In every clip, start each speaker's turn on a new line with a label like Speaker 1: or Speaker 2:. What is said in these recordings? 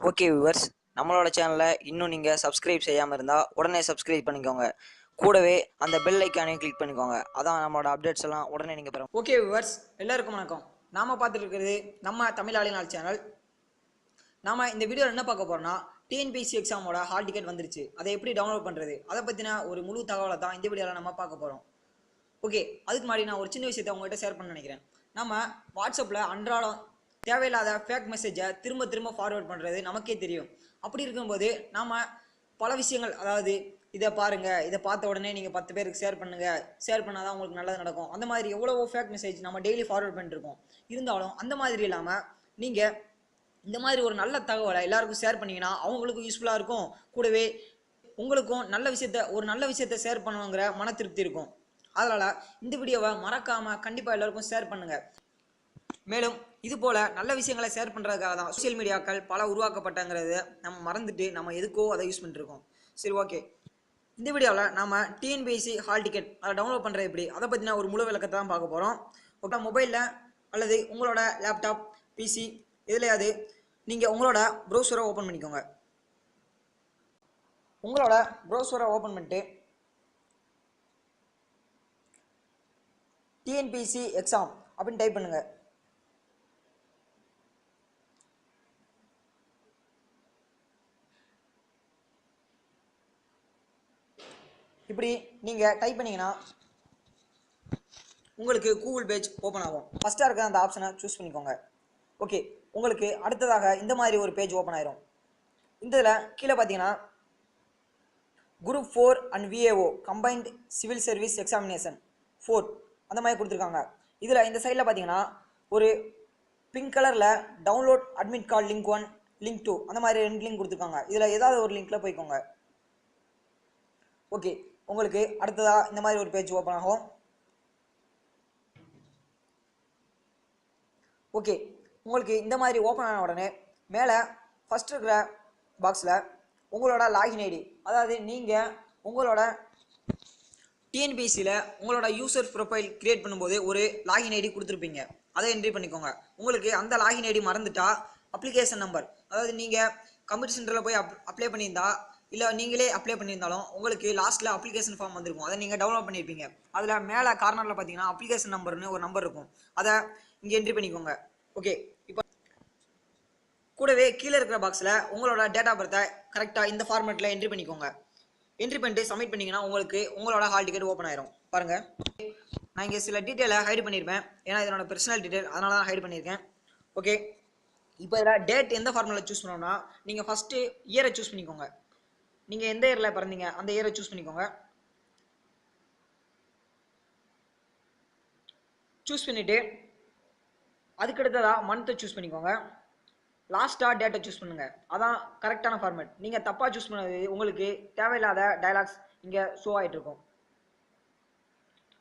Speaker 1: Okay viewers, நம்மளோட சேனலை இன்னும் நீங்கள் சப்ஸ்கிரைப் செய்யாமல் இருந்தால் உடனே சப்ஸ்கிரைப் பண்ணிக்கோங்க. கூடவே அந்த பெல் ஐக்கானையும் கிளிக் பண்ணிக்கோங்க. அதான் நம்மளோட அப்டேட்ஸ் எல்லாம் உடனே நீங்கள் பெறும்.
Speaker 2: ஓகே வியூவர்ஸ், எல்லாருக்கும் வணக்கம். நாம் பார்த்துட்டு இருக்கிறது நம்ம தமிழாளினால் சேனல். நாம் இந்த வீடியோவில் என்ன பார்க்க போகிறோம்னா, டிஎன்பிஎஸ்சி எக்ஸாமோட ஹால் டிக்கெட் வந்துருச்சு. அதை எப்படி டவுன்லோட் பண்ணுறது, அதை பற்றின ஒரு முழு தகவலை தான் இந்த வீடியோவில் நம்ம பார்க்க போகிறோம். ஓகே, அதுக்கு முன்னாடி நான் ஒரு சின்ன விஷயத்தை உங்கள்கிட்ட ஷேர் பண்ண நினைக்கிறேன். நம்ம வாட்ஸ்அப்பில் அன்றாடம் தேவையில்லாத ஃபேக் மெசேஜை திரும்ப ஃபார்வேர்ட் பண்ணுறது நமக்கே தெரியும். அப்படி இருக்கும்போது நாம் பல விஷயங்கள், அதாவது இதை பாருங்கள், இதை பார்த்த உடனே நீங்கள் 10 பேருக்கு ஷேர் பண்ணுங்கள், ஷேர் பண்ணால் தான் உங்களுக்கு நல்லது நடக்கும், அந்த மாதிரி எவ்வளவோ ஃபேக் மெசேஜ் நம்ம டெய்லி ஃபார்வேர்ட் பண்ணிட்டுருக்கோம். இருந்தாலும் அந்த மாதிரி இல்லாமல் நீங்கள் இந்த மாதிரி ஒரு நல்ல தகவலை எல்லாருக்கும் ஷேர் பண்ணிங்கன்னா அவங்களுக்கும் யூஸ்ஃபுல்லாக இருக்கும். கூடவே உங்களுக்கும் ஒரு நல்ல விஷயத்தை ஷேர் பண்ணுங்கிற மன திருப்தி இருக்கும். அதனால் இந்த வீடியோவை மறக்காமல் கண்டிப்பாக எல்லாருக்கும் ஷேர் பண்ணுங்கள். மேலும் இது போல் நல்ல விஷயங்களை ஷேர் பண்ணுறதுக்காக தான் சோஷியல் மீடியாக்கள் பல உருவாக்கப்பட்டங்கிறத நம்ம மறந்துட்டு நம்ம எதுக்கோ அதை யூஸ் பண்ணிட்டுருக்கோம். சரி, ஓகே. இந்த வீடியோவில் நம்ம டிஎன்பிஎஸ்சி ஹால் டிக்கெட் அதை டவுன்லோட் பண்ணுறது எப்படி, அதை பற்றின ஒரு முழு விளக்கத்தை தான் பார்க்க போகிறோம். ஓகே, மொபைலில் அல்லது உங்களோட லேப்டாப், பிசி எதுலையாவது நீங்கள் உங்களோட ப்ரௌசரை ஓப்பன் பண்ணிக்கோங்க. உங்களோட ப்ரௌசரை ஓப்பன் பண்ணிட்டு டிஎன்பிஎஸ்சி எக்ஸாம் அப்படின்னு டைப் பண்ணுங்கள். இப்படி நீங்கள் டைப் பண்ணிங்கன்னா உங்களுக்கு கூகுள் பேஜ் ஓப்பன் ஆகும். ஃபஸ்ட்டாக இருக்கிற அந்த ஆப்ஷனை சூஸ் பண்ணிக்கோங்க. ஓகே, உங்களுக்கு அடுத்ததாக இந்த மாதிரி ஒரு பேஜ் ஓப்பன் ஆயிரும். இந்த இதில் கீழே பார்த்தீங்கன்னா group 4 and VAO combined civil service examination 4 அந்த மாதிரி கொடுத்துருக்காங்க. இதில் இந்த சைடில் பார்த்தீங்கன்னா ஒரு பிங்க் கலரில் download admit card link 1 link 2 அந்த மாதிரி 2 லிங்க் கொடுத்துருக்காங்க. இதில் ஏதாவது ஒரு லிங்க்கில் போய்க்கோங்க. ஓகே, உங்களுக்கு அடுத்ததாக இந்த மாதிரி ஒரு பேஜ் ஓப்பன் ஆகும். ஓகே, உங்களுக்கு இந்த மாதிரி ஓப்பன் ஆன உடனே மேலே ஃபஸ்ட் இருக்கிற பாக்ஸில் உங்களோட லாகின் ஐடி, அதாவது நீங்கள் உங்களோட டிஎன்பிஎஸ்சியில் உங்களோட யூசர் ப்ரொஃபைல் கிரியேட் பண்ணும்போது ஒரு லாகின் ஐடி கொடுத்துருப்பீங்க. அதை என்ட்ரி பண்ணிக்கோங்க. உங்களுக்கு அந்த லாகின் ஐடி மறந்துட்டா அப்ளிகேஷன் நம்பர், அதாவது நீங்கள் கம்ப்யூட்டர் சென்டரில் போய் அப்ளை பண்ணியிருந்தா இல்லை நீங்களே அப்ளை பண்ணியிருந்தாலும் உங்களுக்கு லாஸ்ட்டில் அப்ளிகேஷன் ஃபார்ம் வந்திருக்கும். அதை நீங்கள் டவுன்லோட் பண்ணியிருப்பீங்க. அதில் மேலே கார்னரில் பார்த்தீங்கன்னா அப்ளிகேஷன் நம்பர்னு ஒரு நம்பர் இருக்கும். அதை இங்கே என்ட்ரி பண்ணிக்கோங்க. ஓகே, இப்போ கூடவே கீழே இருக்கிற பாக்ஸில் உங்களோட டேட் ஆஃப் பர்த்தை கரெக்டாக இந்த ஃபார்மேட்டில் என்ட்ரி பண்ணிக்கோங்க. என்ட்ரி பண்ணிட்டு சப்மிட் பண்ணிங்கன்னா உங்களுக்கு உங்களோட ஹால் டிக்கெட் ஓப்பன் ஆயிரும். பாருங்கள், நான் இங்கே சில டீட்டெயிலை ஹைட் பண்ணியிருப்பேன். ஏன்னா இதனோட பர்சனல் டீட்டெயில், அதனால தான் ஹைட் பண்ணியிருக்கேன். ஓகே, இப்போ இதில் டேட் எந்த ஃபார்மேட்டில் சூஸ் பண்ணோம்னா நீங்கள் ஃபஸ்ட்டு இயரை சூஸ் பண்ணிக்கோங்க. நீங்கள் எந்த இயரில் பிறந்தீங்க அந்த இயரை சூஸ் பண்ணிக்கோங்க. சூஸ் பண்ணிவிட்டு அதுக்கடுத்ததாக மந்த்தை சூஸ் பண்ணிக்கோங்க. லாஸ்ட்டாக டேட்டை சூஸ் பண்ணுங்கள். அதான் கரெக்டான ஃபார்மேட். நீங்கள் தப்பாக சூஸ் பண்ணது உங்களுக்கு தேவையில்லாத டயலாக்ஸ் இங்கே ஷோ ஆகிட்டு இருக்கும்.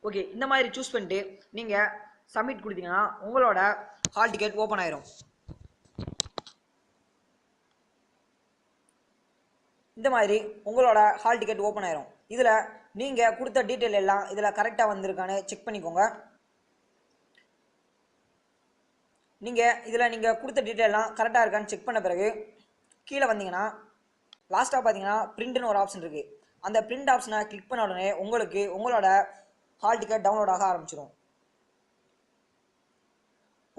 Speaker 2: ஓகே, இந்த மாதிரி சூஸ் பண்ணிட்டு நீங்கள் சப்மிட் கொடுத்தீங்கன்னா உங்களோட ஹால் டிக்கெட் ஓப்பன் ஆயிரும். இந்த மாதிரி உங்களோட ஹால் டிக்கெட் ஓப்பன் ஆயிரும். இதில் நீங்கள் கொடுத்த டீட்டெயில் எல்லாம் இதில் கரெக்டாக வந்திருக்கான்னு செக் பண்ணிக்கோங்க. நீங்கள் கொடுத்த டீட்டெயிலாம் கரெக்டாக இருக்கான்னு செக் பண்ண பிறகு கீழே வந்தீங்கன்னா லாஸ்ட்டாக பார்த்தீங்கன்னா பிரிண்ட்னு ஒரு ஆப்ஷன் இருக்குது. அந்த பிரிண்ட் ஆப்ஷனை கிளிக் பண்ண உடனே உங்களுக்கு உங்களோட ஹால் டிக்கெட் டவுன்லோட் ஆக ஆரம்பிச்சிடும்.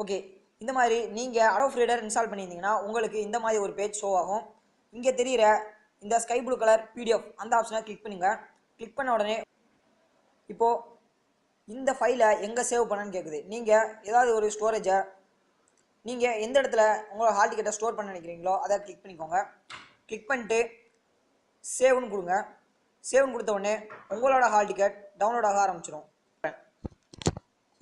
Speaker 2: ஓகே, இந்த மாதிரி நீங்கள் அடோப் ரீடர் இன்ஸ்டால் பண்ணியிருந்தீங்கன்னா உங்களுக்கு இந்த மாதிரி ஒரு பேஜ் ஷோ ஆகும். இங்கே தெரிகிற இந்த ஸ்கை ப்ளூ கலர் பிடிஎஃப் அந்த ஆப்ஷனை கிளிக் பண்ணுங்க. கிளிக் பண்ண உடனே இப்போது இந்த ஃபைலை எங்கே சேவ் பண்ணன்னு கேட்குது. நீங்கள் ஏதாவது ஒரு ஸ்டோரேஜை நீங்கள் எந்த இடத்துல உங்களோட ஹால் டிக்கெட்டை ஸ்டோர் பண்ண நினைக்கிறீங்களோ அதை கிளிக் பண்ணிக்கோங்க. கிளிக் பண்ணிட்டு சேவ்னு கொடுங்க. சேவ்னு கொடுத்த உடனே உங்களோட ஹால் டிக்கெட் டவுன்லோட் ஆக ஆரம்பிச்சிடும்.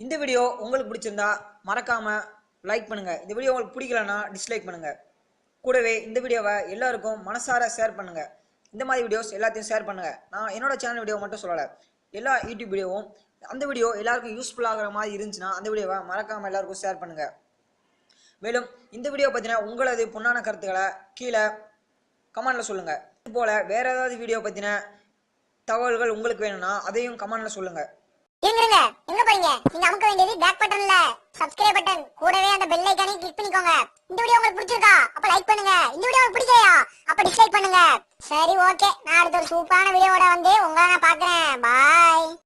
Speaker 2: இந்த வீடியோ உங்களுக்கு பிடிச்சிருந்தா மறக்காமல் லைக் பண்ணுங்கள். இந்த வீடியோ உங்களுக்கு பிடிக்கலன்னா டிஸ்லைக் பண்ணுங்கள். கூடவே இந்த வீடியோவை எல்லாருக்கும் மனசார ஷேர் பண்ணுங்கள். இந்த மாதிரி வீடியோஸ் எல்லாத்தையும் ஷேர் பண்ணுங்கள். நான் என்னோட சேனல் வீடியோ மட்டும் சொல்லலை, எல்லா யூடியூப் வீடியோவும் அந்த வீடியோ எல்லாருக்கும் யூஸ்ஃபுல்லாகிற மாதிரி இருந்துச்சுன்னா அந்த வீடியோவை மறக்காமல் எல்லாருக்கும் ஷேர் பண்ணுங்கள். மேலும் இந்த வீடியோ பற்றின உங்களது பொன்னான கருத்துக்களை கீழே கமெண்டில் சொல்லுங்கள். இது போல் வேறு ஏதாவது வீடியோ பற்றின தகவல்கள் உங்களுக்கு வேணும்னா அதையும் கமெண்டில் சொல்லுங்கள்.
Speaker 3: எங்க போறீங்க? நீங்க அமுக்க வேண்டியது பேக் பட்டன்ல சப்ஸ்கிரைப் பட்டன், கூடவே அந்த பெல் ஐகானையும் கிளிக் பண்ணிக்கோங்க. பண்ணிக்கோங்க. இந்த வீடியோ உங்களுக்கு பிடிச்சிருக்கா அப்ப லைக் பண்ணுங்க. இந்த வீடியோ உங்களுக்கு பிடிக்கலையா அப்ப டிஸ்லைக் பண்ணுங்க. சரி ஓகே, நான் அடுத்த ஒரு சூப்பரான வீடியோவோட வந்து உங்களை நான் பாக்குறேன். பாய்.